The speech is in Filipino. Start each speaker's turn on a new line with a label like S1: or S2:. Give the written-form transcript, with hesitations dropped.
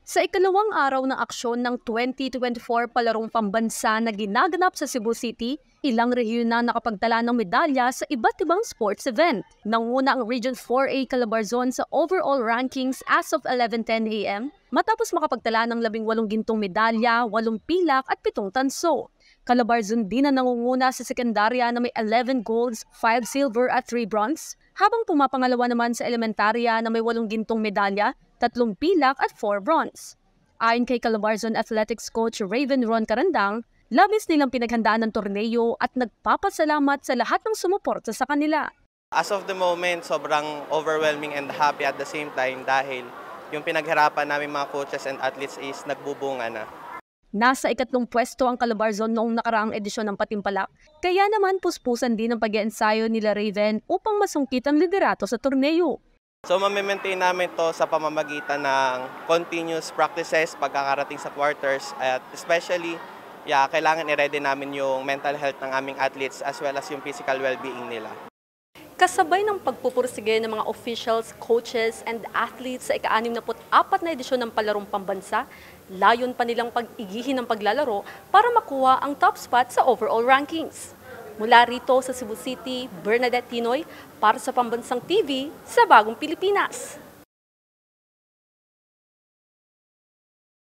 S1: Sa ikalawang araw ng aksyon ng 2024 Palarong Pambansa na ginaganap sa Cebu City, ilang rehiyon na nakapagtala ng medalya sa iba't ibang sports event. Nanguna ang Region 4A Calabarzon sa overall rankings as of 11:10 a.m. matapos makapagtala ng 18 gintong medalya, 8 pilak at 7 tanso. Calabarzon din na nangunguna sa sekundarya na may 11 golds, 5 silver at 3 bronze, habang pumapangalawa naman sa elementarya na may 8 gintong medalya, 3 pilak at 4 bronze. Ayon kay Calabarzon Athletics coach Raven Ron Carandang, labis nilang pinaghandaan ng torneo at nagpapasalamat sa lahat ng sumuporta sa kanila.
S2: As of the moment, sobrang overwhelming and happy at the same time dahil yung pinaghirapan namin mga coaches and athletes is nagbubunga na.
S1: Nasa ikatlong pwesto ang Calabarzon noong nakaraang edisyon ng Patimpalak, kaya naman puspusan din ang pag-iensayo nila Raven upang masungkit ang liderato sa torneo.
S2: So mamimaintain namin to sa pamamagitan ng continuous practices pagkakarating sa quarters at especially kailangan i-ready namin yung mental health ng aming athletes as well as yung physical well-being nila.
S1: Kasabay ng pagpupursige ng mga officials, coaches, and athletes sa ika-64 na edisyon ng Palarong Pambansa, layon pa nilang pag-igihin ng paglalaro para makuha ang top spot sa overall rankings. Mula rito sa Cebu City, Bernadette Tinoy para sa Pambansang TV sa Bagong Pilipinas.